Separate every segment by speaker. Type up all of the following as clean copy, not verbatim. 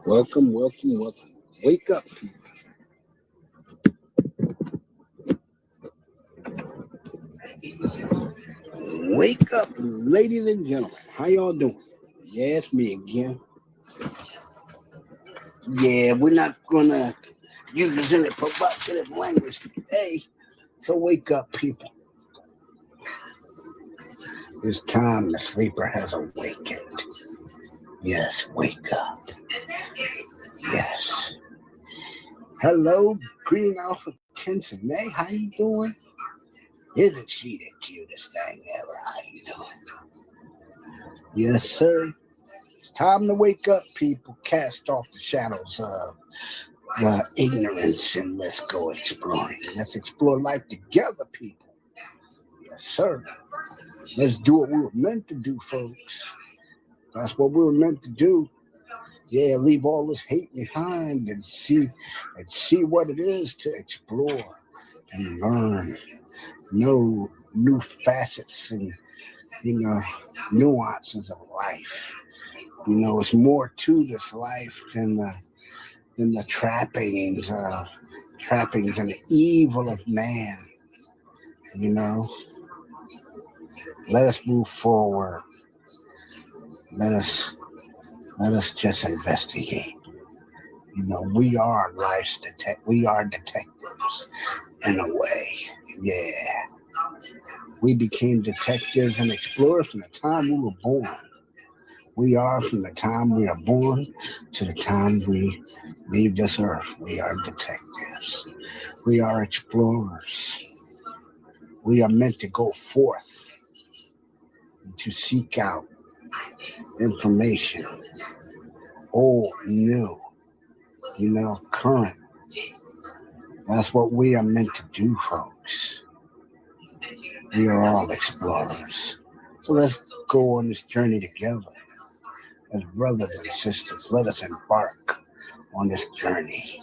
Speaker 1: Welcome, welcome, welcome. Wake up, people. Wake up, ladies and gentlemen. How y'all doing? Yeah, it's me again. Yeah, we're not gonna use any provocative language today. So wake up, people. It's time the sleeper has awakened. Yes, wake up. Yes. Hello, Green Alpha Kinsey. How you doing? Isn't she the cutest thing ever? How you doing? Yes, sir. It's time to wake up, people. Cast off the shadows of the ignorance and let's go exploring. Let's explore life together, people. Yes, sir. Let's do what we were meant to do, folks. That's what we were meant to do. Yeah, leave all this hate behind and see what it is to explore and learn. Know new facets and nuances of life. It's more to this life than the trappings and the evil of man. You know, let us move forward. Let us just investigate. We are we are detectives in a way. Yeah. We became detectives and explorers from the time we were born. We are from the time we are born to the time we leave this earth. We are detectives. We are explorers. We are meant to go forth to seek out information, old, new, current. That's what we are meant to do, folks. We are all explorers. So let's go on this journey together. As brothers and sisters, let us embark on this journey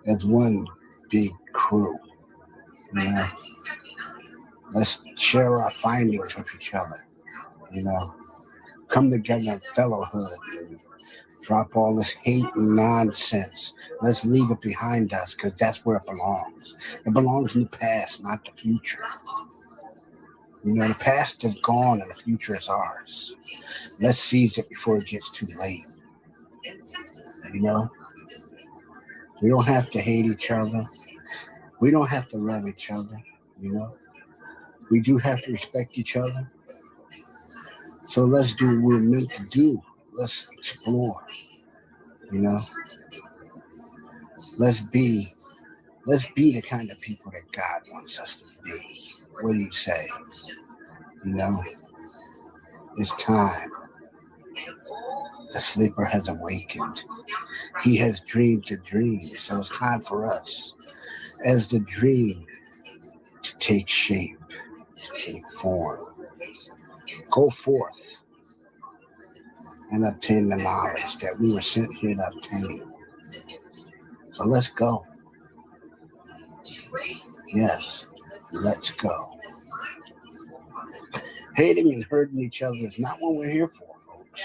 Speaker 1: as one big crew. You know, let's share our findings with each other. Come together in fellowhood and drop all this hate and nonsense. Let's leave it behind us because that's where it belongs. It belongs in the past, not the future. The past is gone and the future is ours. Let's seize it before it gets too late. We don't have to hate each other. We don't have to love each other. We do have to respect each other. So let's do what we're meant to do. Let's explore. Let's be the kind of people that God wants us to be. What do you say? It's time. The sleeper has awakened. He has dreamed a dream. So it's time for us, as the dream, to take shape, to take form. Go forth and obtain the knowledge that we were sent here to obtain. So let's go. Yes, let's go. Hating and hurting each other is not what we're here for, folks.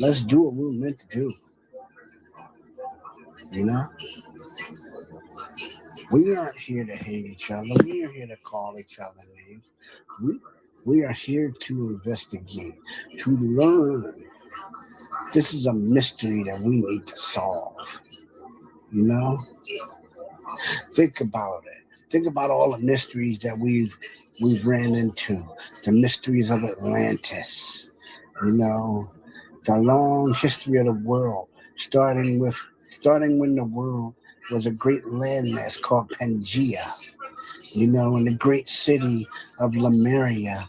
Speaker 1: Let's do what we're meant to do. We aren't here to hate each other. We aren't here to call each other names. We are here to investigate, to learn. This is a mystery that we need to solve. Think about it. Think about all the mysteries that we've ran into. The mysteries of Atlantis. The long history of the world, starting when the world was a great landmass called Pangea. In the great city of Lemuria.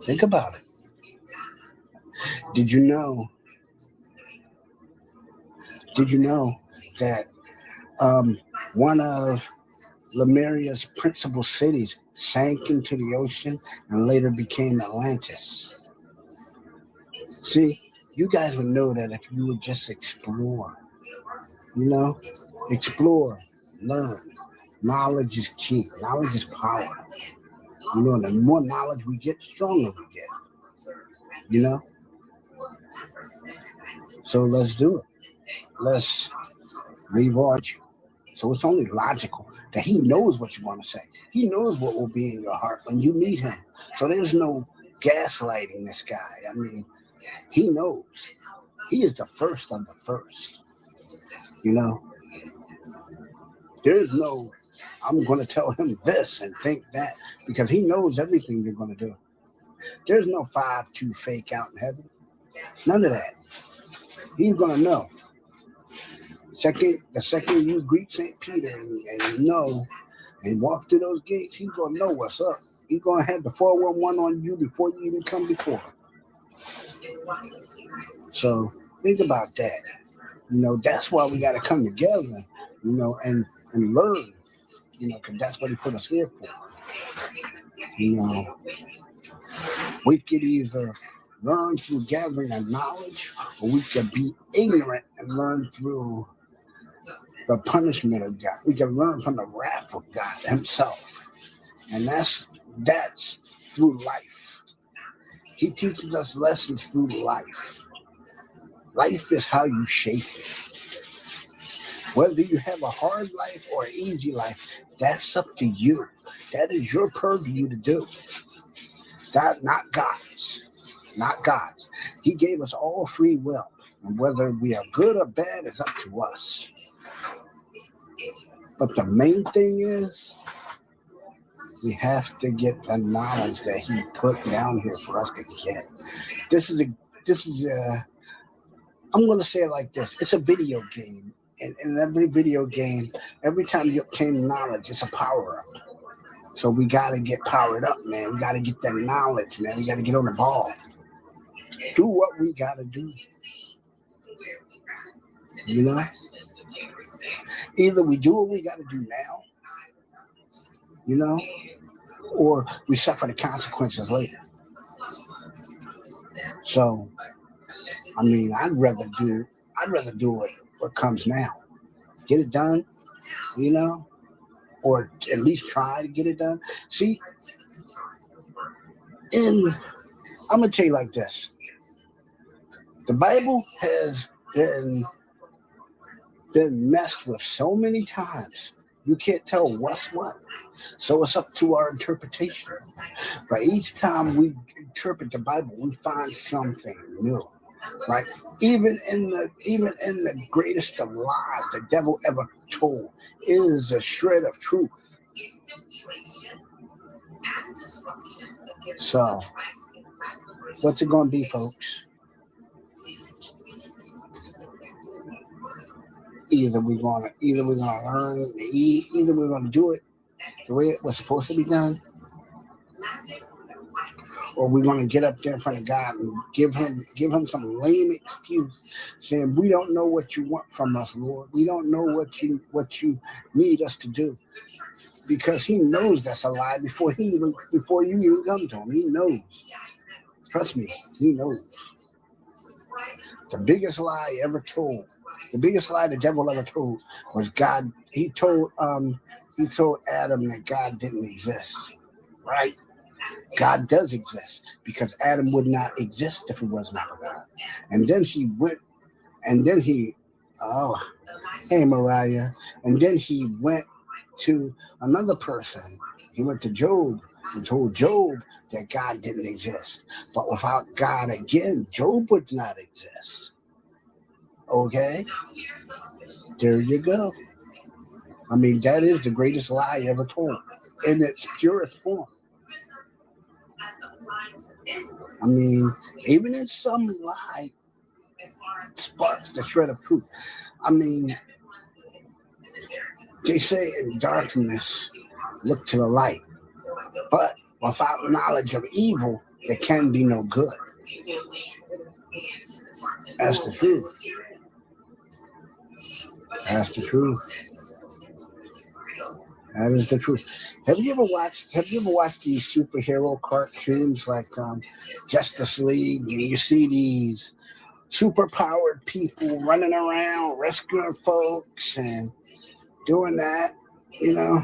Speaker 1: Think about it. Did you know that one of Lemuria's principal cities sank into the ocean and later became Atlantis? See, you guys would know that if you would just explore. Explore, learn. Knowledge is key. Knowledge is power. You know, and the more knowledge we get, the stronger we get. You know? So let's do it. Let's leave all at you. So it's only logical that he knows what you want to say. He knows what will be in your heart when you meet him. So there's no gaslighting this guy. I mean, he knows. He is the first of the first. You know? There's no, I'm going to tell him this and think that, because he knows everything you're going to do. There's no 5-2 fake out in heaven. None of that. He's going to know. The second you greet St. Peter and know and walk through those gates, he's going to know what's up. He's going to have the 411 on you before you even come before. So think about that. You know, that's why we got to come together, you know, and learn, you know, because that's what he put us here for. You know, we could either learn through gathering of knowledge, or we could be ignorant and learn through the punishment of God. We can learn from the wrath of God himself. And that's through life. He teaches us lessons through life. Life is how you shape it. Whether you have a hard life or an easy life, that's up to you. That is your purview to do. That, not God's. Not God's. He gave us all free will. And whether we are good or bad is up to us. But the main thing is, we have to get the knowledge that he put down here for us to get. This is a, I'm going to say it like this. It's a video game. And in every video game, every time you obtain knowledge, it's a power up. So we got to get powered up, man. We got to get that knowledge, man. We got to get on the ball. Do what we got to do. You know? Either we do what we got to do now, you know, or we suffer the consequences later. So, I mean, I'd rather do what comes now. Get it done, you know, or at least try to get it done. See, I'm gonna tell you like this: the Bible has been messed with so many times, you can't tell what's what. So it's up to our interpretation. But each time we interpret the Bible, we find something new. Right? Even in the greatest of lies the devil ever told is a shred of truth. So what's it gonna be, folks? Either we're gonna learn, either we're gonna do it the way it was supposed to be done, or we're gonna get up there in front of God and give him some lame excuse, saying we don't know what you want from us, Lord. We don't know what you need us to do, because he knows that's a lie before you even come to him. He knows. Trust me, he knows. The biggest lie ever told. The biggest lie the devil ever told was God. He told Adam that God didn't exist. Right? God does exist, because Adam would not exist if it was not for God. And then he went, hey Mariah, and then he went to another person. He went to Job and told Job that God didn't exist. But without God again, Job would not exist. Okay? There you go. I mean, that is the greatest lie ever told in its purest form. I mean, even in some lie sparks the shred of truth. I mean, they say in darkness, look to the light. But without knowledge of evil, there can be no good. That's the truth. That's the truth. That is the truth. Have you ever watched these superhero cartoons like Justice League, and you see these superpowered people running around rescuing folks and doing that, you know?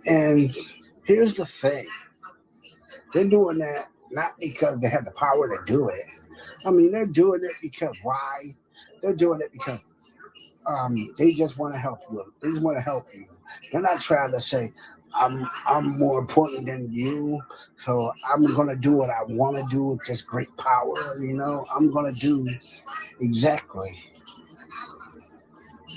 Speaker 1: And Here's the thing. They're doing that not because they have the power to do it. I mean, they're doing it because why? They're doing it because they just want to help you. They just want to help you. They're not trying to say, I'm more important than you, so I'm gonna do what I want to do with this great power. I'm gonna do exactly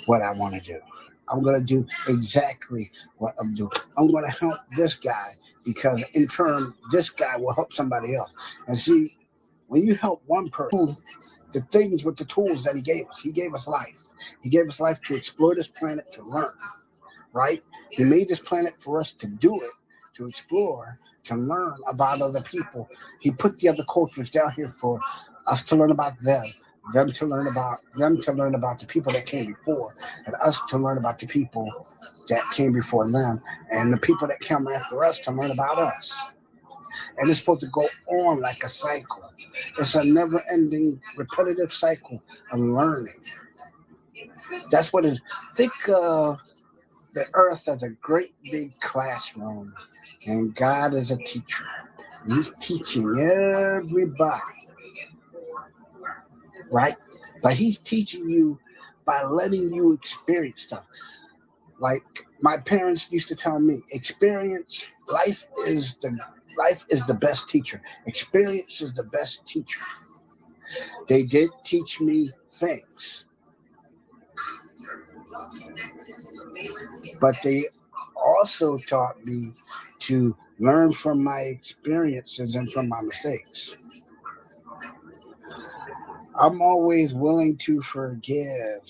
Speaker 1: what I want to do. I'm gonna do exactly what I'm doing. I'm gonna help this guy because in turn, this guy will help somebody else. And see, when you help one person, the things with the tools that he gave us life. He gave us life to explore this planet to learn, right? He made this planet for us to do it, to explore, to learn about other people. He put the other cultures down here for us to learn about them to learn about the people that came before, and us to learn about the people that came before them, and the people that come after us to learn about us. And it's supposed to go on like a cycle. It's a never-ending, repetitive cycle of learning. That's what it is. Think of the earth as a great big classroom, and God is a teacher. He's teaching everybody, right? But He's teaching you by letting you experience stuff. Like my parents used to tell me, experience life is the best teacher. Experience is the best teacher. They did teach me things, but they also taught me to learn from my experiences and from my mistakes. I'm always willing to forgive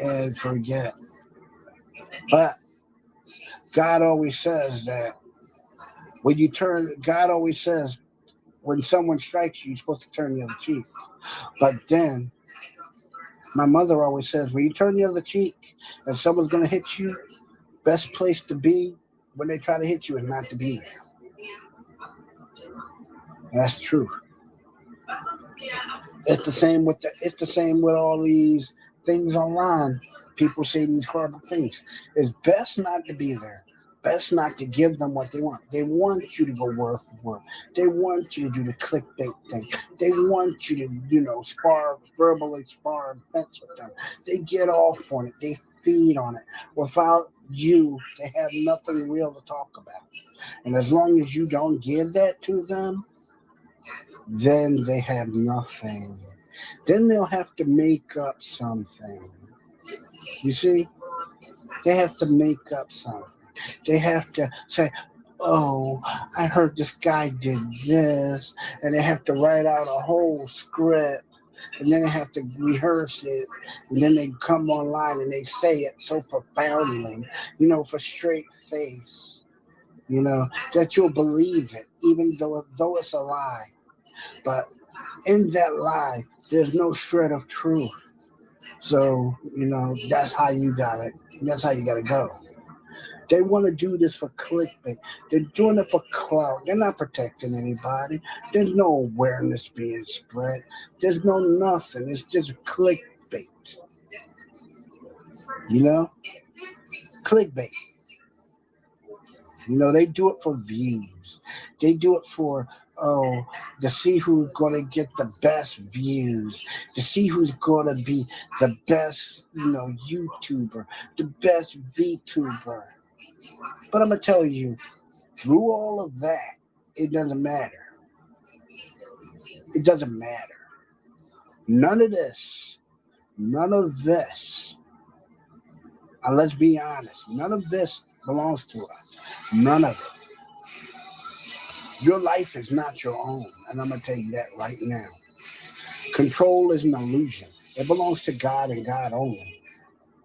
Speaker 1: and forget. But God always says that God always says when someone strikes you, you're supposed to turn the other cheek. But then my mother always says, when you turn the other cheek and someone's going to hit you, best place to be when they try to hit you is not to be there. And that's true. It's the same with all these things online. People say these horrible things. It's best not to be there. Best not to give them what they want. They want you to go word for word. They want you to do the clickbait thing. They want you to, verbally spar and fence with them. They get off on it. They feed on it. Without you, they have nothing real to talk about. And as long as you don't give that to them, then they have nothing. Then they'll have to make up something. You see? They have to make up something. They have to say, oh, I heard this guy did this. And they have to write out a whole script. And then they have to rehearse it. And then they come online and they say it so profoundly, for straight face, that you'll believe it, even though it's a lie. But in that lie, there's no shred of truth. So, that's how you got it. That's how you got to go. They want to do this for clickbait. They're doing it for clout. They're not protecting anybody. There's no awareness being spread. There's no nothing. It's just clickbait. Clickbait. They do it for views. They do it for, to see who's going to get the best views, to see who's going to be the best, YouTuber, the best VTuber. But I'm going to tell you, through all of that, it doesn't matter. It doesn't matter. None of this, and let's be honest, none of this belongs to us. None of it. Your life is not your own, and I'm going to tell you that right now. Control is an illusion. It belongs to God and God only.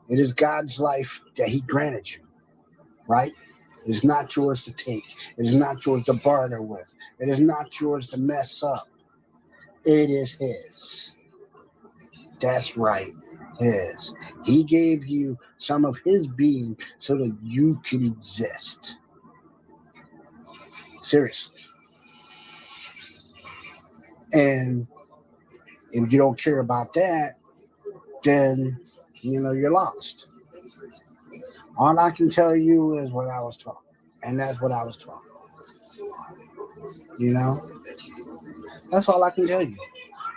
Speaker 1: It is God's life that He granted you, right? It is not yours to take. It is not yours to barter with. It is not yours to mess up. It is His. That's right, His. He gave you some of His being so that you can exist. Seriously. And if you don't care about that, then, you're lost. All I can tell you is what I was taught. And that's what I was taught. You know, that's all I can tell you.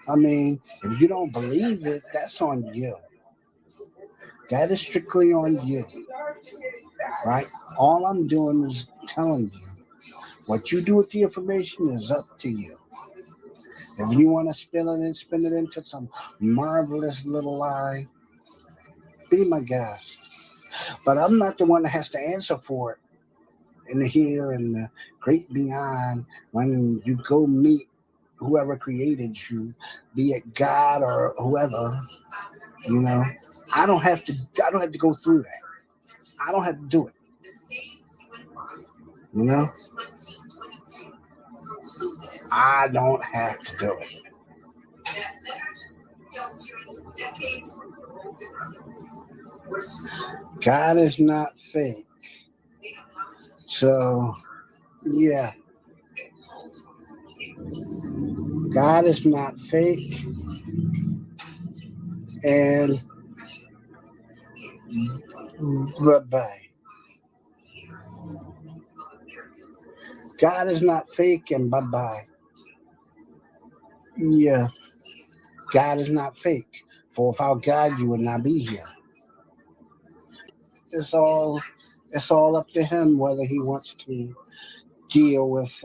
Speaker 1: I mean, if you don't believe it, that's on you. That is strictly on you, right? All I'm doing is telling you what you do with the information is up to you. If you want to spin it into some marvelous little lie, be my guest. But I'm not the one that has to answer for it in the here and the great beyond when you go meet whoever created you, be it God or whoever. You know, I don't have to. I don't have to go through that. I don't have to do it. You know, I don't have to do it. God is not fake. So, yeah, God is not fake. And bye. God is not fake and bye bye. Yeah, God is not fake. For without God, you would not be here. It's all it's all up to him whether he wants to deal with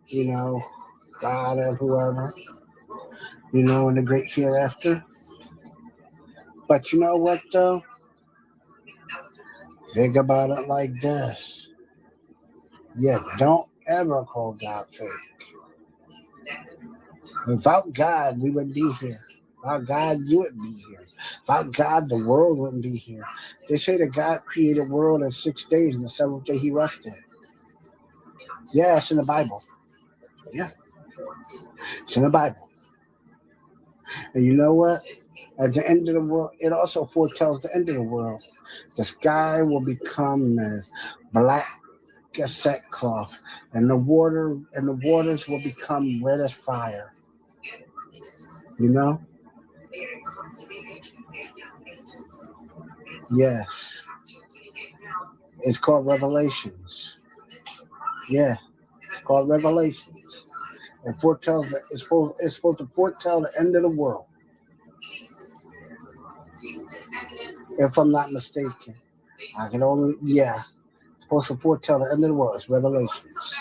Speaker 1: you know, God or whoever, in the great hereafter. But you know what though? Think about it like this. Yeah, don't ever call God fake. Without God, we wouldn't be here. Without God, you wouldn't be here. Without God, the world wouldn't be here. They say that God created the world in 6 days, and the seventh day he rested. Yeah, it's in the Bible. Yeah, it's in the Bible. And you know what? At the end of the world, it also foretells the end of the world. The sky will become as black as sackcloth, and the waters will become red as fire. You know? Yes. It's called Revelations. Yeah, it's called Revelations. It foretells that it's supposed to foretell the end of the world, if I'm not mistaken. I can only it's supposed to foretell the end of the world. It's Revelations.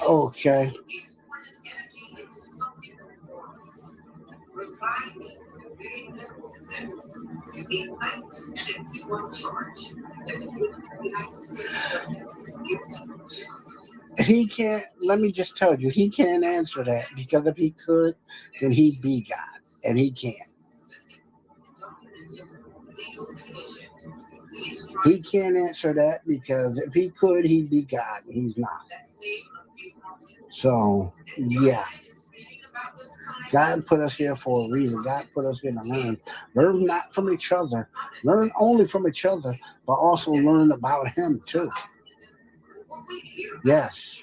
Speaker 1: Okay. He can't. Let me just tell you, he can't answer that because if he could, then he'd be God, and he can't. He can't answer that because if he could, he'd be God, and he's not. So yeah, God put us here for a reason. God put us here to learn. Learn not from each other. Learn only from each other, but also learn about Him too. Yes.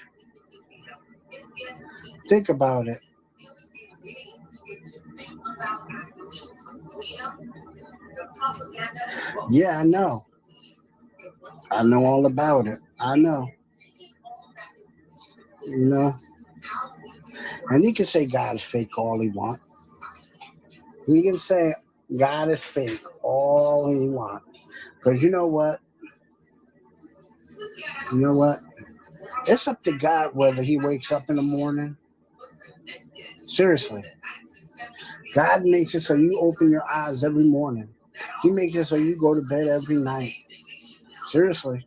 Speaker 1: Think about it. Yeah, I know. I know all about it. I know. You know. And he can say God is fake all he wants. He can say God is fake all he wants. Because you know what? You know what? It's up to God whether he wakes up in the morning. Seriously. God makes it so you open your eyes every morning. He makes it so you go to bed every night. Seriously.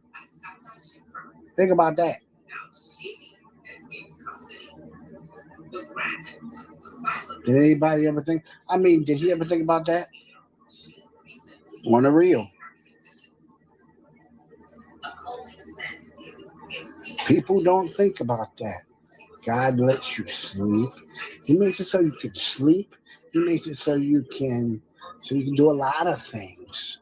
Speaker 1: Think about that. Did anybody ever think? I mean, did he ever think about that? On the real. People don't think about that. God lets you sleep. He makes it so you can sleep. He makes it so you can do a lot of things.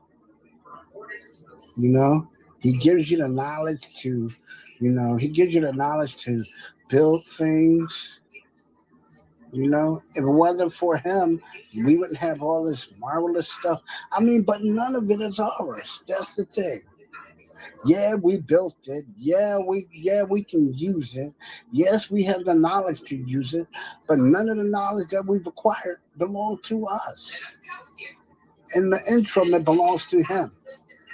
Speaker 1: You know, he gives you the knowledge to, he gives you the knowledge to build things. You know, if it wasn't for him, we wouldn't have all this marvelous stuff. I mean, but none of it is ours. That's the thing. Yeah, we built it. Yeah, we can use it. Yes, we have the knowledge to use it, but none of the knowledge that we've acquired belong to us. And the instrument belongs to him.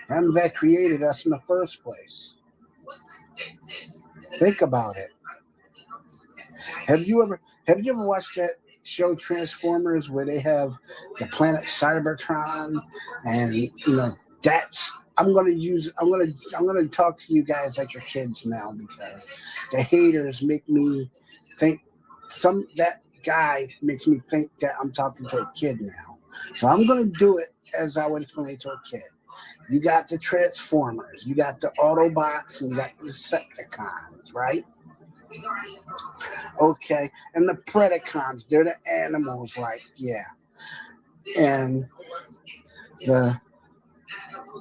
Speaker 1: Him that created us in the first place. Think about it. Have you ever have you ever watched that show Transformers where they have the planet Cybertron and that's I'm gonna talk to you guys like your kids now because the haters make me think that guy makes me think that I'm talking to a kid now. So I'm gonna do it as I would explain to a kid. You got the Transformers, you got the Autobots, and you got the Decepticons, right? Okay, and the Predacons, they're the animals, like yeah. And the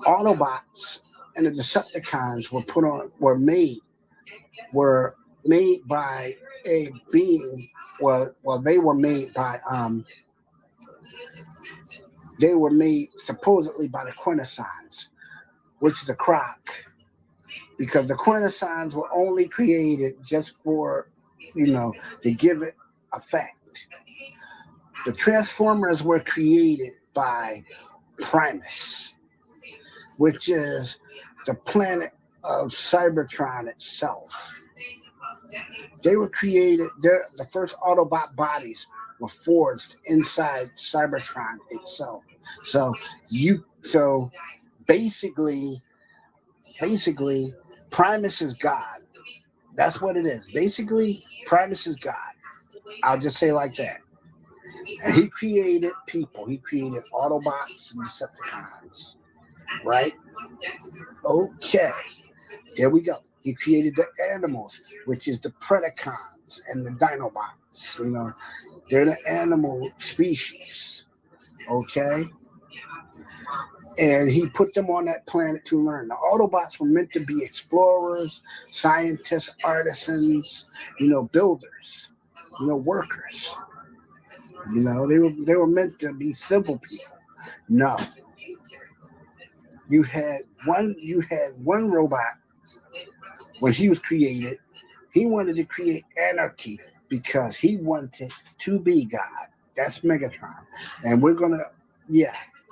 Speaker 1: Autobots and the Decepticons were made by a being. Well, they were made supposedly by the Quintessons, which is a crock, because the Quintessons were only created just for, to give it effect. The Transformers were created by Primus, which is the planet of Cybertron itself. They were created, the first Autobot bodies were forged inside Cybertron itself. So basically, basically, Primus is God. That's what it is. Basically, Primus is God. I'll just say it like that. And he created people. He created Autobots and Decepticons. Right? Okay. There we go. He created the animals, which is the Predacons and the Dinobots. They're the animal species. Okay? And he put them on that planet to learn. The Autobots were meant to be explorers, scientists, artisans, builders, workers. They were meant to be civil people. No. You had one robot when he was created. He wanted to create anarchy because he wanted to be God. That's Megatron. And we're gonna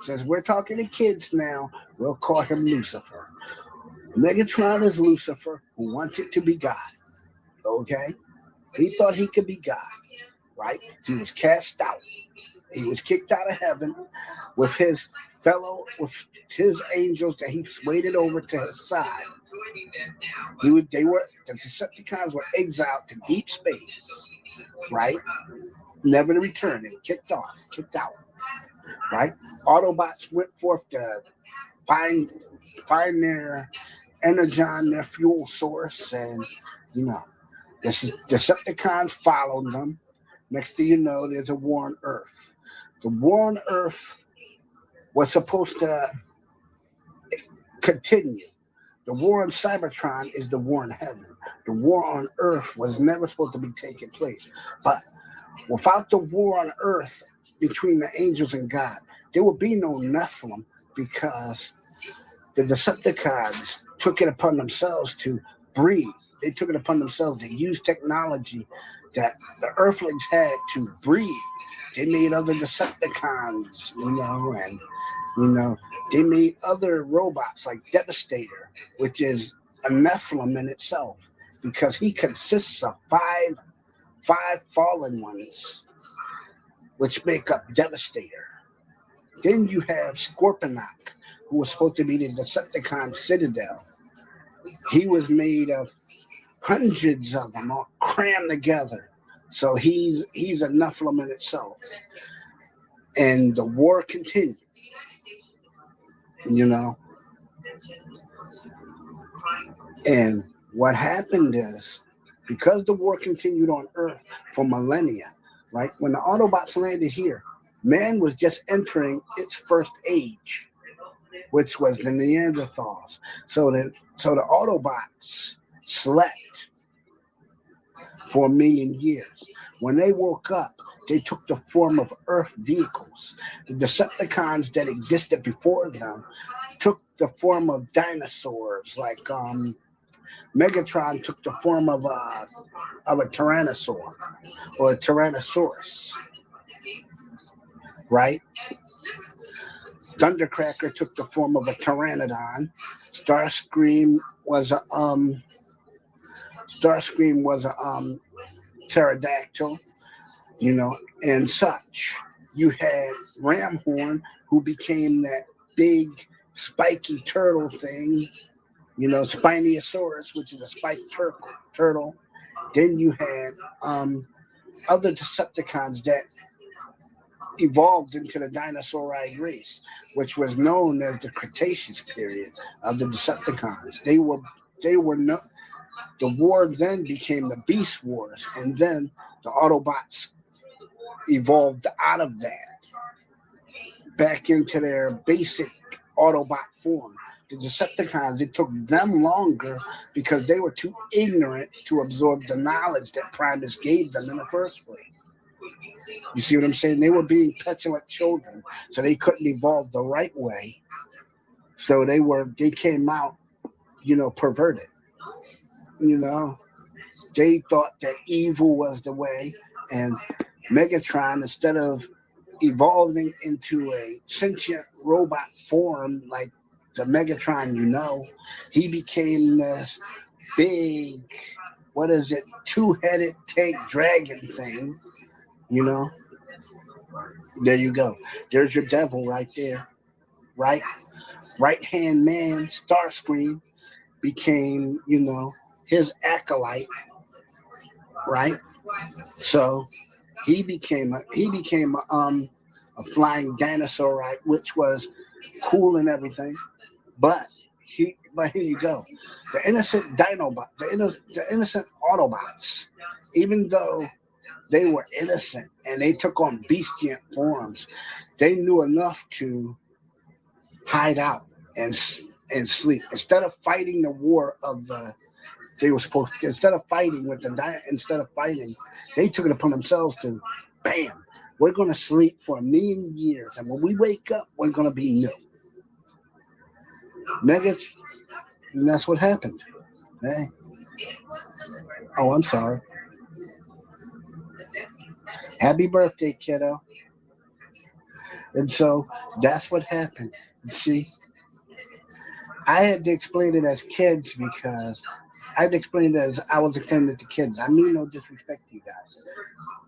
Speaker 1: since we're talking to kids now, we'll call him Lucifer. Megatron is Lucifer who wanted to be God. Okay? He thought he could be God, right? He was cast out. He was kicked out of heaven with his angels that he waited over to his side. The Decepticons were exiled to deep space, right? Never to return. They were kicked out, right? Autobots went forth to find their energon, their fuel source, and the Decepticons followed them. Next thing you know, there's a war on Earth. The war on Earth was supposed to continue. The war on Cybertron is the war in heaven. The war on Earth was never supposed to be taking place. But without the war on Earth between the angels and God, there would be no Nephilim because the Decepticons took it upon themselves to breathe. They took it upon themselves to use technology that the Earthlings had to breathe. They made other Decepticons, they made other robots like Devastator, which is a Nephilim in itself, because he consists of five fallen ones, which make up Devastator. Then you have Scorponok, who was supposed to be the Decepticon Citadel. He was made of hundreds of them all crammed together. So he's a Nephilim in itself. And the war continued. And what happened is, because the war continued on Earth for millennia, right? When the Autobots landed here, man was just entering its first age, which was the Neanderthals. So the Autobots slept for 1,000,000 years. When they woke up, they took the form of Earth vehicles. The Decepticons that existed before them took the form of dinosaurs, like Megatron took the form of a tyrannosaur or a tyrannosaurus, right? Thundercracker took the form of a pteranodon. Starscream was a pterodactyl, and such. You had Ramhorn, who became that big spiky turtle thing, Spinosaurus, which is a spiked turtle. Then you had other Decepticons that evolved into the dinosauride race, which was known as the Cretaceous period of the Decepticons. They were not. The war then became the Beast Wars, and then the Autobots evolved out of that back into their basic Autobot form. The Decepticons, it took them longer because they were too ignorant to absorb the knowledge that Primus gave them in the first place. You see what I'm saying? They were being petulant children, so they couldn't evolve the right way. So they came out, perverted. They thought that evil was the way, and Megatron, instead of evolving into a sentient robot form like the Megatron, he became this big, two-headed tank dragon thing. There you go. There's your devil right there. Right-hand man, Starscream, became, his acolyte, right? So he became a flying dinosaur, right, which was cool and everything. But here you go. The innocent the innocent Autobots, even though they were innocent and they took on bestial forms, they knew enough to hide out and sleep instead of fighting the war of the. They were supposed to, instead of fighting, they took it upon themselves to, bam, we're going to sleep for 1,000,000 years, and when we wake up, we're going to be new. Megas, and that's what happened. Hey. Oh, I'm sorry. Happy birthday, kiddo. And so that's what happened. You see, I had to explain it as kids because I had to explain it as I was explaining it to kids. I mean no disrespect to you guys.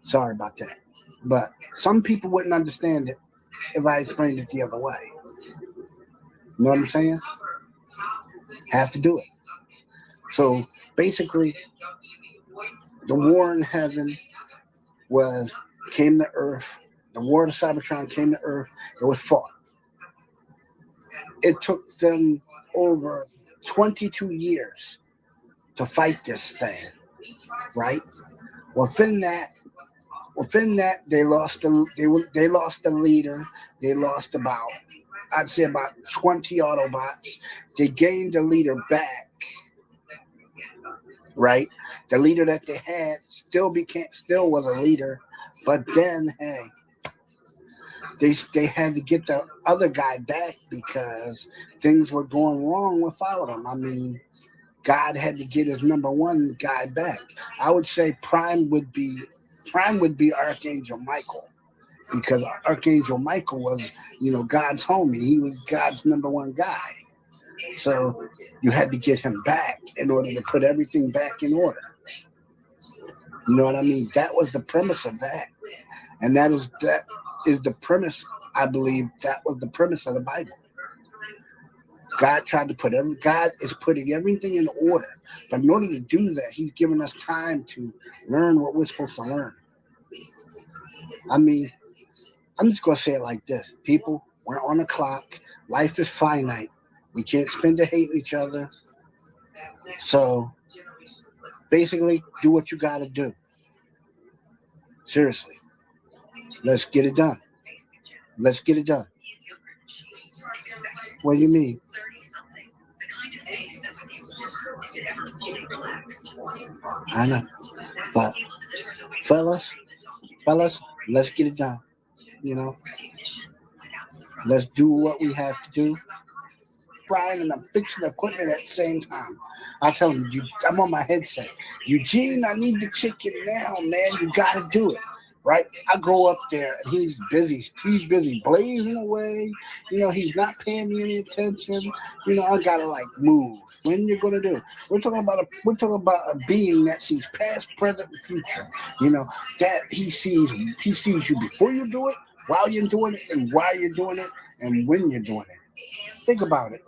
Speaker 1: Sorry about that. But some people wouldn't understand it if I explained it the other way. You know what I'm saying? Have to do it. So basically, the war in heaven came to Earth. The war of Cybertron came to Earth. It was fought. It took them over 22 years to fight this thing, right? Within that, they lost the leader. They lost I'd say about 20 Autobots. They gained the leader back, right? The leader that they had still was a leader, but then hey, they had to get the other guy back because things were going wrong without him. I mean, God had to get his number one guy back. I would say Prime would be Archangel Michael, because Archangel Michael was, God's homie. He was God's number one guy. So you had to get him back in order to put everything back in order. You know what I mean? That was the premise of that. And that is the premise, I believe, that was the premise of the Bible. God is putting everything in order. But in order to do that, he's giving us time to learn what we're supposed to learn. I mean, I'm just going to say it like this. People, we're on the clock. Life is finite. We can't spend it hating each other. So, basically, do what you got to do. Seriously. Let's get it done. Let's get it done. What do you mean? I know. But, fellas, Let's get it done. You know, let's do what we have to do. Frying and I'm fixing the equipment at the same time. I tell him, I'm on my headset. Eugene, I need the chicken now, man. You got to do it. Right? I go up there and he's busy. He's busy blazing away. You know, he's not paying me any attention. You know, I gotta like move. When you're gonna do it? We're talking about a being that sees past, present, and future. You know, that he sees you before you do it, while you're doing it, and while you're doing it, and when you're doing it. Think about it.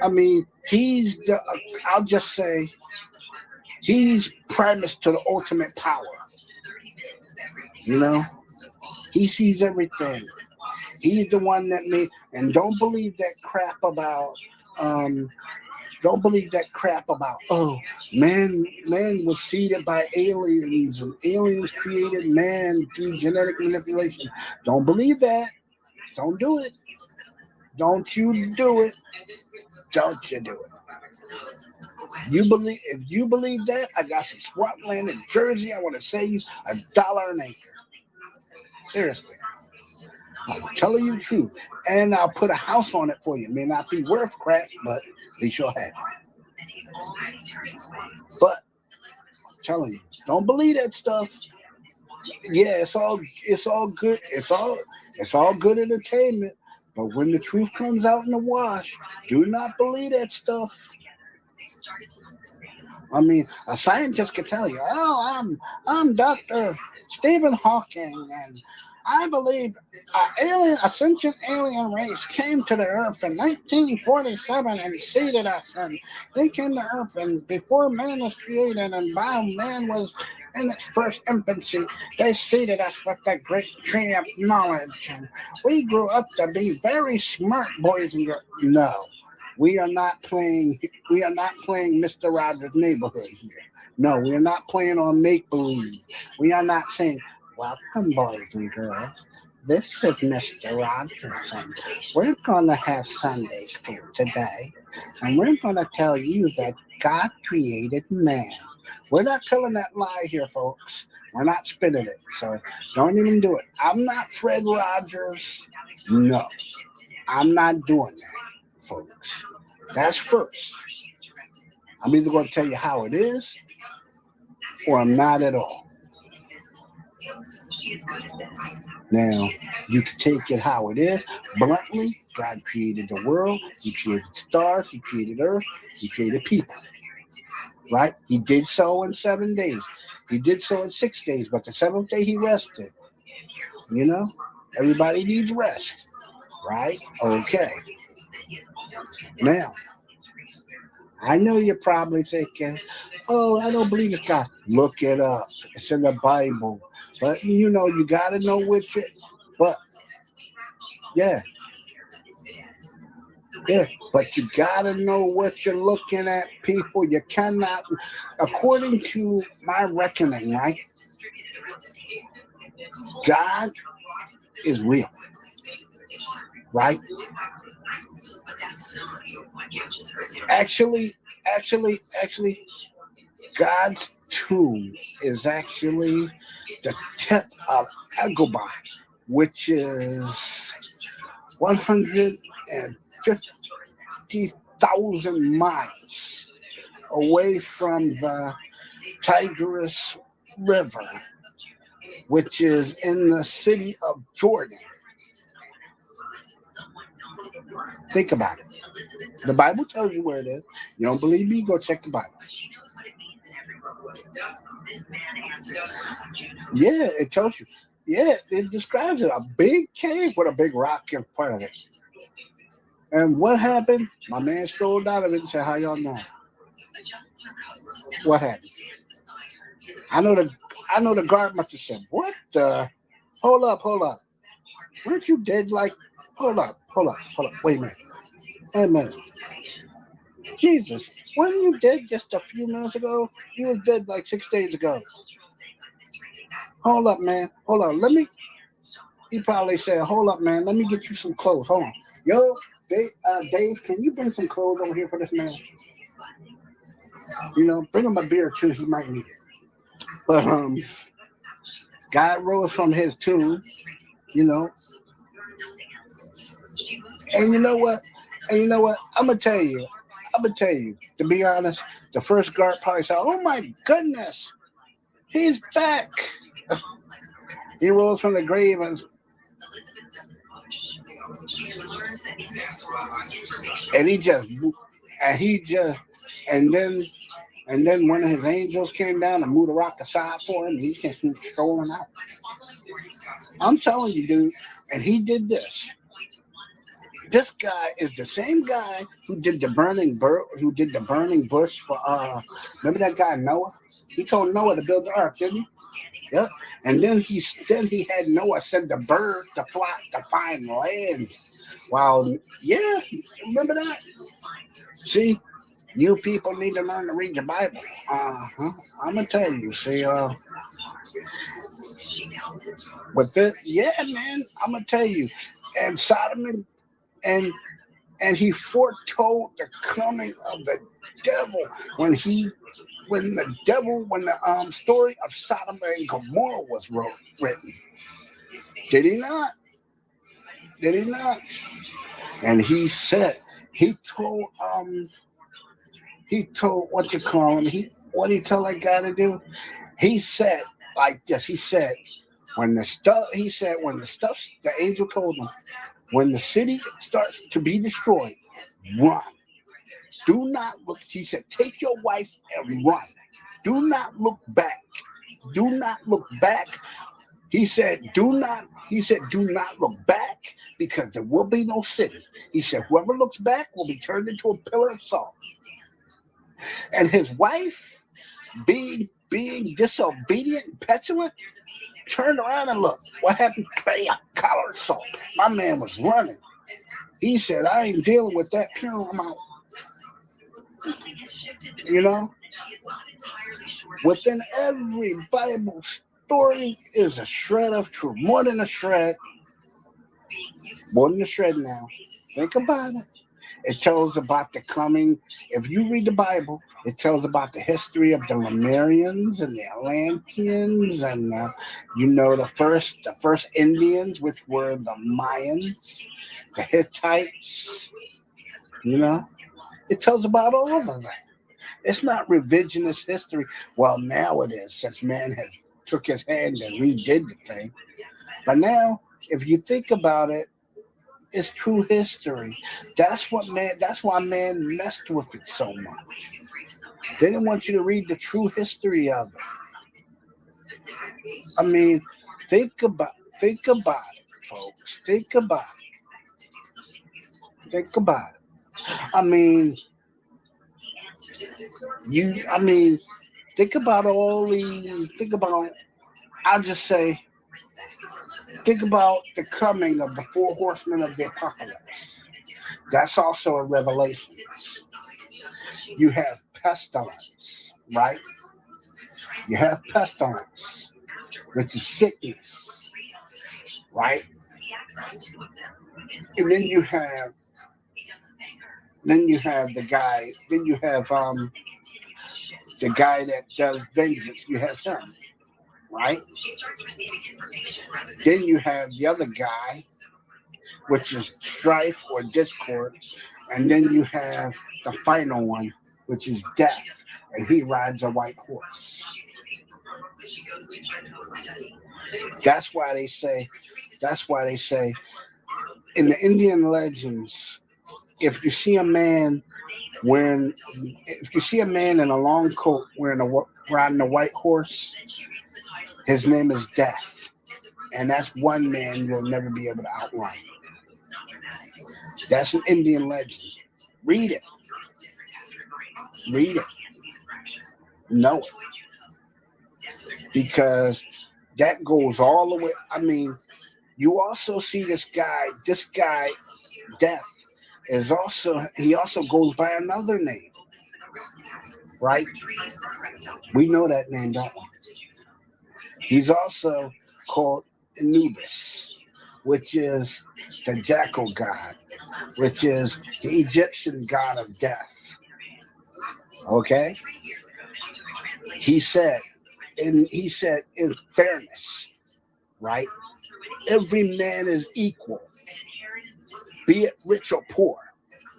Speaker 1: I mean, I'll just say, he's premise to the ultimate power. You know, he sees everything. He's the one that made, and um, don't believe that crap about, oh, man was seeded by aliens and aliens created man through genetic manipulation. Don't believe that. Don't do it. Don't you do it. Don't you do it. If you believe that, I got some swamp land in Jersey. I want to sell you $1 an acre. Seriously, I'm telling you the truth, and I'll put a house on it for you. It may not be worth crap, but at least you'll have it. But I'm telling you, don't believe that stuff. Yeah, it's all good. It's all good entertainment. But when the truth comes out in the wash, do not believe that stuff. I mean, a scientist can tell you, "Oh, I'm Doctor Stephen Hawking, and I believe a sentient alien race came to the Earth in 1947 and seeded us, and they came to Earth, and before man was created, and while man was in its first infancy, they seeded us with the great tree of knowledge, and we grew up to be very smart boys and girls." No. We are not playing. We are not playing Mr. Rogers' Neighborhood here. No, we are not playing on make believe. We are not saying, "Welcome, boys and girls. This is Mr. Rogers, and we're going to have Sunday school today, and we're going to tell you that God created man." We're not telling that lie here, folks. We're not spinning it, so don't even do it. I'm not Fred Rogers. No, I'm not doing that, folks. That's first. I'm either going to tell you how it is or I'm not at all. Now, you can take it how it is. Bluntly, God created the world. He created stars. He created earth. He created people. Right? He did so in 7 days. He did so in 6 days. But the seventh day he rested. You know? Everybody needs rest. Right? Okay. Now, I know you're probably thinking, "Oh, I don't believe it's God." Look it up. It's in the Bible. But you know, you gotta know which it. But yeah, yeah. But you gotta know what you're looking at, people. You cannot, according to my reckoning, right? God is real, right? Actually, God's tomb is actually the tip of Agrabah, which is 150,000 miles away from the Tigris River, which is in the city of Jordan. Think about it. The Bible tells you where it is. You don't believe me? Go check the Bible. Yeah, it tells you. Yeah, it describes it. A big cave with a big rock in front of it. And what happened? My man strolled out of it and said, "How y'all know?" What happened? I know the guard must have said, "What the? Hold up. Weren't you dead like hold up. Wait a minute. Jesus, weren't you dead just a few minutes ago? You were dead like 6 days ago. Hold up, man. Hold on. He probably said, "Hold up, man. Let me get you some clothes. Hold on. Yo, Dave, can you bring some clothes over here for this man? You know, bring him a beer too. He might need it." But God rose from his tomb, you know. And you know what? And you know what? I'm gonna tell you. To be honest, the first guard probably said, "Oh my goodness, he's back." He rose from the grave and he just and then one of his angels came down and moved a rock aside for him. He came strolling out. I'm telling you, dude. And he did this. This guy is the same guy who did the burning bush for remember that guy Noah? He told Noah to build the ark, didn't he? Yep. And then he had Noah send the bird to fly to find land. Wow. Yeah, remember that? See, you people need to learn to read your Bible. I'm gonna tell you. See, with this, yeah, man, I'm gonna tell you. And Sodom and he foretold the coming of the devil when the story of Sodom and Gomorrah was written. Did he not? And he said, he told what you call him, what did he tell that guy to do? He said like this, the angel told him, when the city starts to be destroyed, run. Do not look. He said, take your wife and run. Do not look back. Do not look back. He said, do not look back, because there will be no city. He said, whoever looks back will be turned into a pillar of salt. And his wife, being disobedient and petulant, turned around and looked. What happened? Bam, collar of salt. My man was running. He said, I ain't dealing with that. I'm out. You know? Within every Bible story is a shred of truth. More than a shred now. Think about it. It tells about the coming. If you read the Bible, it tells about the history of the Lemurians and the Atlanteans and the first Indians, which were the Mayans, the Hittites. It tells about all of that. It's not revisionist history. Well, now it is, since man has took his hand and redid the thing. But now, if you think about it, it's true history. That's why man messed with it so much. They didn't want you to read the true history of it. I mean, think about it, folks. Think about it. I mean, think about I'll just say, think about the coming of the four horsemen of the apocalypse. That's also a revelation. You have pestilence, right? You have pestilence, which is sickness, right? And then you have the guy that does vengeance. You have him, right? Then you have the other guy, which is strife or discord, and then you have the final one, which is death, and he rides a white horse. That's why they say in the Indian legends, if you see a man in a long coat riding a white horse, his name is Death, and that's one man you'll never be able to outrun. That's an Indian legend. Read it. Know it. Because that goes all the way. I mean, you also see this guy, Death, he also goes by another name. Right? We know that name, don't we? He's also called Anubis, which is the jackal god, which is the Egyptian god of death. Okay? He said, in fairness, right? Every man is equal, be it rich or poor,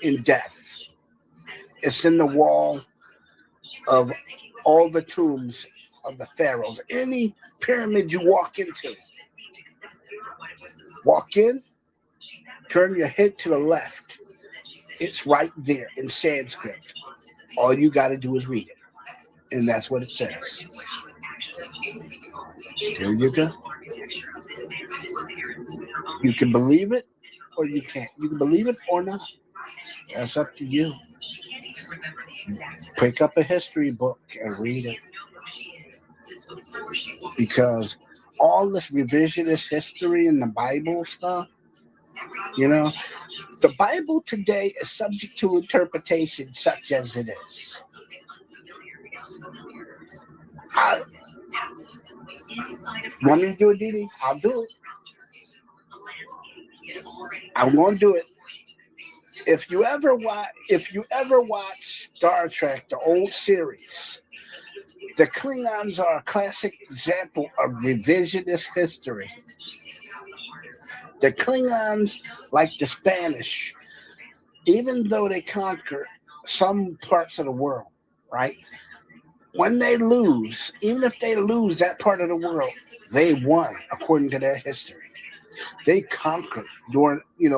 Speaker 1: in death. It's in the wall of all the tombs of the pharaohs. Any pyramid you walk in, turn your head to the left. It's right there in Sanskrit. All you got to do is read it. And that's what it says. There you go. You can believe it or you can't. You can believe it or not. That's up to you. Pick up a history book and read it. Because all this revisionist history in the Bible stuff, the Bible today is subject to interpretation such as it is. Want me to do it, Didi? I'll do it. I'm going to do it. If you ever watch Star Trek, the old series, the Klingons are a classic example of revisionist history. The Klingons, like the Spanish, even though they conquer some parts of the world, right? When they lose, even if they lose that part of the world, they won according to their history. They conquered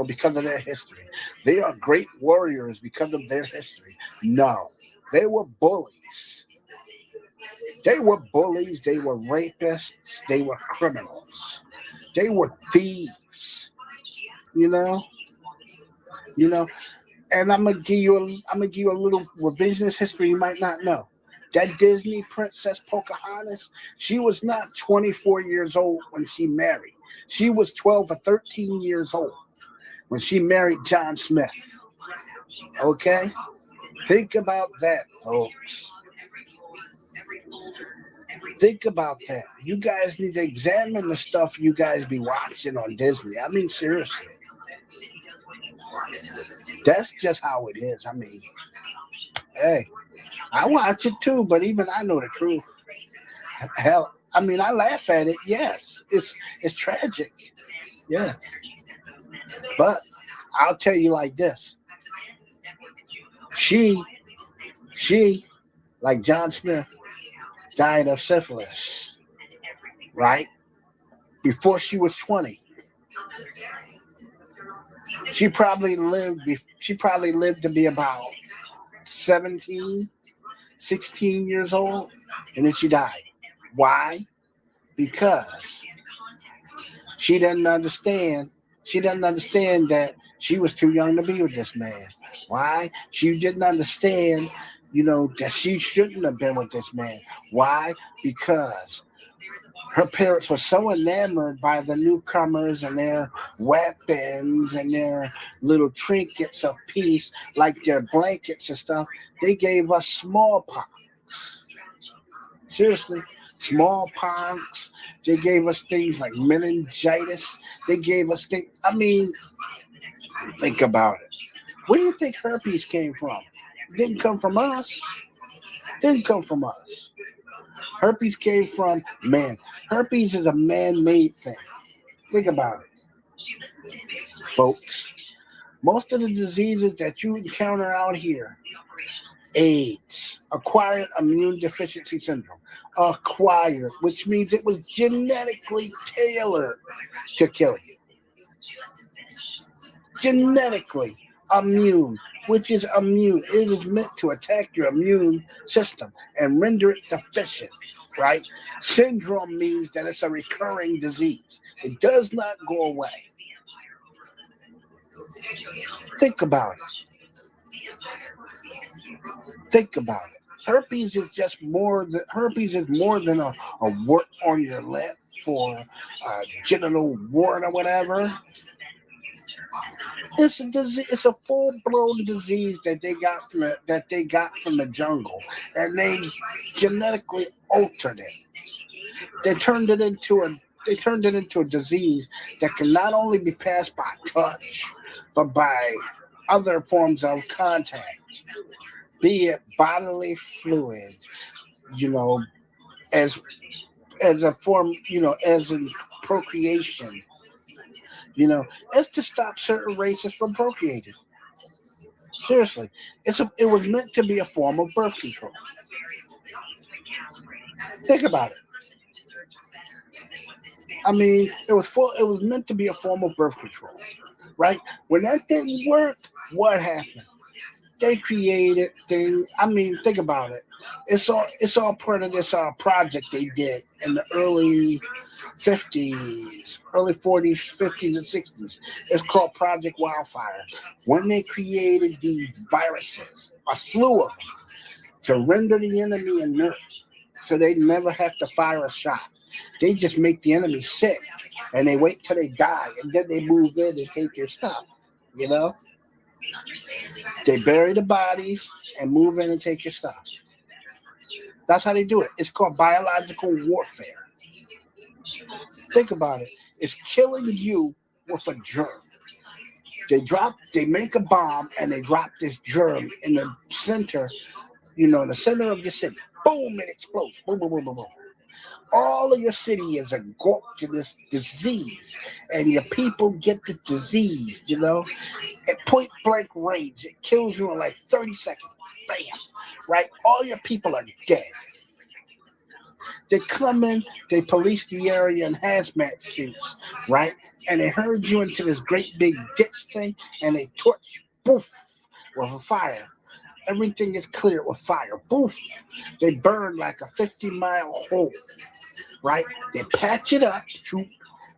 Speaker 1: because of their history. They are great warriors because of their history. No, they were bullies. They were bullies. They were rapists. They were criminals. They were thieves. And I'm gonna give you a little revisionist history you might not know. That Disney princess Pocahontas, she was not 24 years old when she married. She was 12 or 13 years old when she married John Smith. Okay? Think about that, folks. Think about that. You guys need to examine the stuff you guys be watching on Disney. I mean, seriously. That's just how it is. I mean, hey, I watch it too, but even I know the truth. Hell, I mean, I laugh at it. Yes, it's tragic. Yeah, but I'll tell you like this: she, like John Smith, died of syphilis, right? Before she was 20. She probably lived to be about 17, 16 years old, and then she died. Why? Because she didn't understand. She didn't understand that she was too young to be with this man. Why? She didn't understand, that she shouldn't have been with this man. Why? Because her parents were so enamored by the newcomers and their weapons and their little trinkets of peace, like their blankets and stuff. They gave us smallpox. Seriously, smallpox. They gave us things like meningitis. They gave us things. I mean, think about it. Where do you think herpes came from? It didn't come from us. Didn't come from us. Herpes came from man. Herpes is a man-made thing. Think about it, folks. Most of the diseases that you encounter out here, AIDS, acquired immune deficiency syndrome, acquired, which means it was genetically tailored to kill you. Genetically immune, which is immune. It is meant to attack your immune system and render it deficient, right? Syndrome means that it's a recurring disease. It does not go away. Think about it. Think about it. Herpes is more than a wart on your lip for a genital wart or whatever. It's a disease. It's a full-blown disease that they got from the jungle, and they genetically altered it. They turned it into a disease that can not only be passed by touch, but by other forms of contact, be it bodily fluid, as as a form, as in procreation. You know, it's to stop certain races from procreating. Seriously, it was meant to be a form of birth control. Think about it. I mean, it was meant to be a form of birth control, right? When that didn't work, what happened? They created things. I mean, think about it. It's all part of this project they did in the early 50s, early 40s, 50s, and 60s. It's called Project Wildfire. When they created these viruses, a slew of them, to render the enemy inert, so they never have to fire a shot. They just make the enemy sick, and they wait till they die, and then they move in and take your stuff. You know, they bury the bodies and move in and take your stuff. That's how they do it. It's called biological warfare. Think about it. It's killing you with a germ. They make a bomb and they drop this germ in the center, in the center of your city. Boom, it explodes. Boom, boom, boom, boom, boom. All of your city is engulfed to this disease, and your people get the disease, at point blank range. It kills you in like 30 seconds. Bam. Right? All your people are dead. They come in, they police the area in hazmat suits, right? And they herd you into this great big ditch thing, and they torch you, poof, with a fire. Everything is clear with fire. Poof. They burn like a 50-mile hole, right? They patch it up,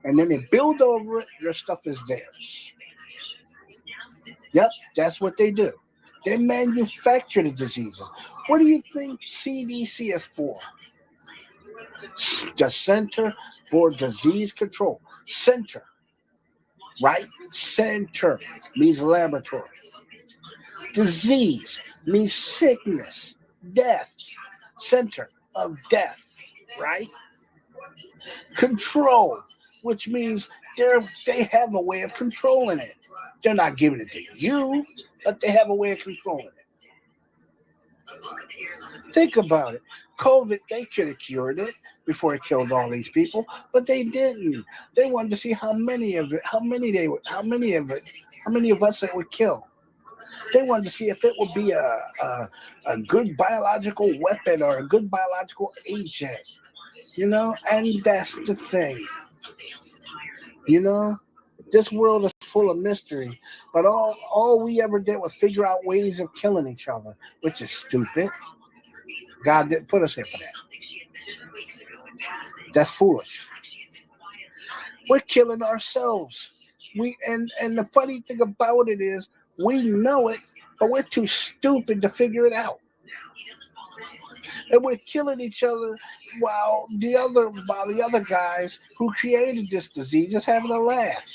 Speaker 1: and then they build over it. Your stuff is theirs. Yep, that's what they do. They manufacture the diseases. What do you think CDC is for? The Center for Disease Control. Center, right? Center means laboratory. Disease means sickness, death. Center of death, right? Control, which means they have a way of controlling it. They're not giving it to you, but they have a way of controlling it. Think about it. COVID, they could have cured it before it killed all these people, but they didn't. They wanted to see how many of us it would kill. They wanted to see if it would be a good biological weapon or a good biological agent, and that's the thing. This world is full of mystery, but all we ever did was figure out ways of killing each other, which is stupid. God didn't put us here for that. That's foolish. We're killing ourselves. And the funny thing about it is we know it, but we're too stupid to figure it out. And we're killing each other while the other guys who created this disease is having a laugh.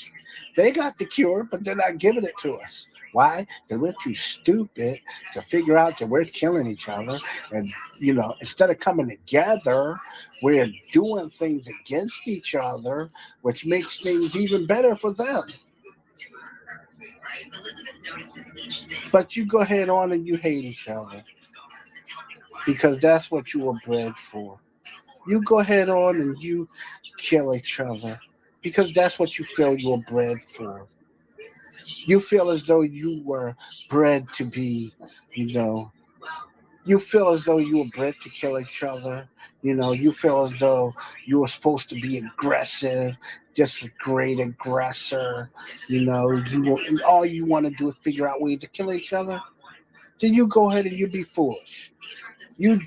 Speaker 1: They got the cure, but they're not giving it to us. Why? Because we're too stupid to figure out that we're killing each other. And, instead of coming together, we're doing things against each other, which makes things even better for them. But you go ahead on and you hate each other because that's what you were bred for. You go ahead on and you kill each other because that's what you feel you were bred for. You feel as though you were bred to be, you feel as though you were bred to kill each other. You feel as though you were supposed to be aggressive, just a great aggressor. And all you want to do is figure out ways to kill each other. Then you go ahead and you be foolish. You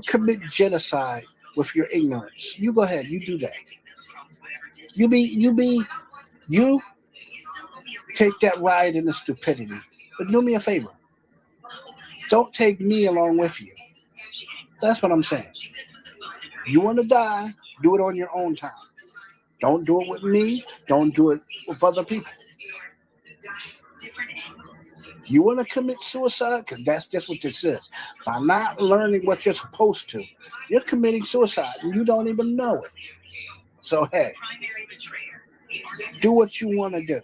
Speaker 1: commit genocide with your ignorance. You go ahead, you do that. You take that ride into stupidity. But do me a favor. Don't take me along with you. That's what I'm saying. You want to die, do it on your own time. Don't do it with me. Don't do it with other people. You want to commit suicide? Because that's just what this is. By not learning what you're supposed to, you're committing suicide and you don't even know it. So, hey, do what you want to do.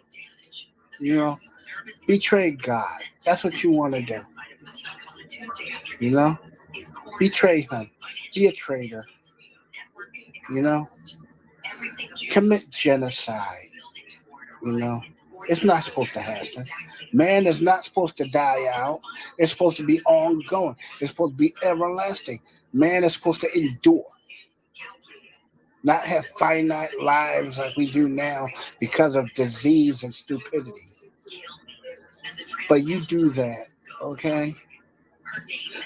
Speaker 1: Betray God. That's what you want to do. Betray him. Be a traitor. commit genocide. You know, it's not supposed to happen. Man is not supposed to die out. It's supposed to be ongoing. It's supposed to be everlasting. Man is supposed to endure, not have finite lives like we do now because of disease and stupidity. But you do that, okay?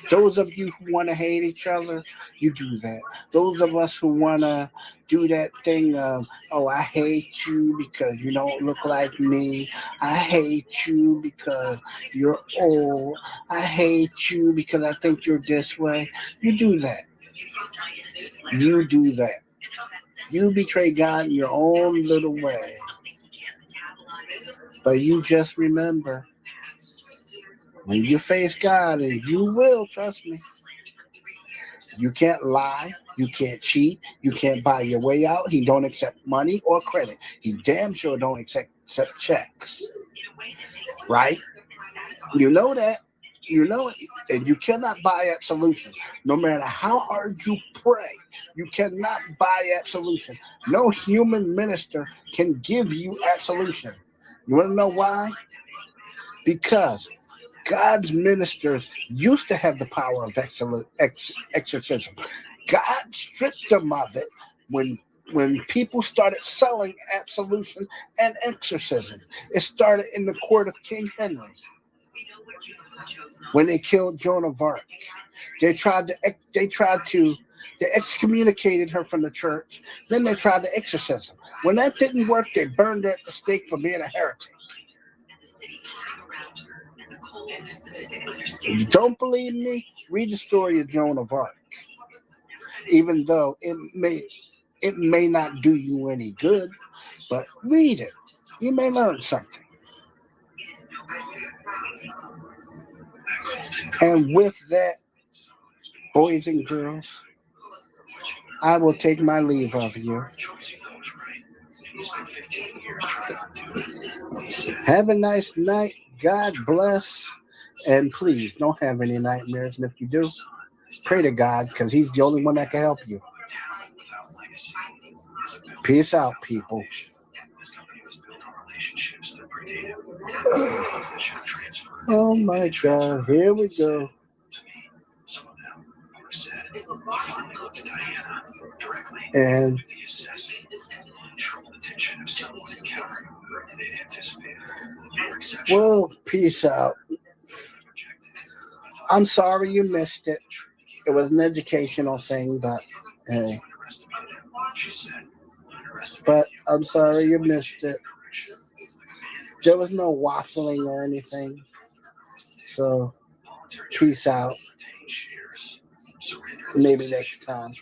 Speaker 1: Those of you who want to hate each other, you do that. Those of us who want to do that thing of, oh, I hate you because you don't look like me. I hate you because you're old. I hate you because I think you're this way. You do that. You do that. You betray God in your own little way. But you just remember, when you face God, and you will, trust me, you can't lie, you can't cheat, you can't buy your way out. He don't accept money or credit. He damn sure don't accept checks. Right? You know that. You know it. And you cannot buy absolution. No matter how hard you pray, you cannot buy absolution. No human minister can give you absolution. You want to know why? Because God's ministers used to have the power of exorcism. God stripped them of it when people started selling absolution and exorcism. It started in the court of King Henry when they killed Joan of Arc. They excommunicated her from the church. Then they tried to exorcism. When that didn't work, they burned her at the stake for being a heretic. If you don't believe me, read the story of Joan of Arc. Even though it may not do you any good, but read it. You may learn something. And with that, boys and girls, I will take my leave of you. Have a nice night. God bless. And please don't have any nightmares. And if you do, pray to God because He's the only one that can help you. Peace out, people. Oh my God, here we go. And well, peace out. I'm sorry you missed it. It was an educational thing, but hey. But I'm sorry you missed it. There was no waffling or anything. So, peace out. Maybe next time.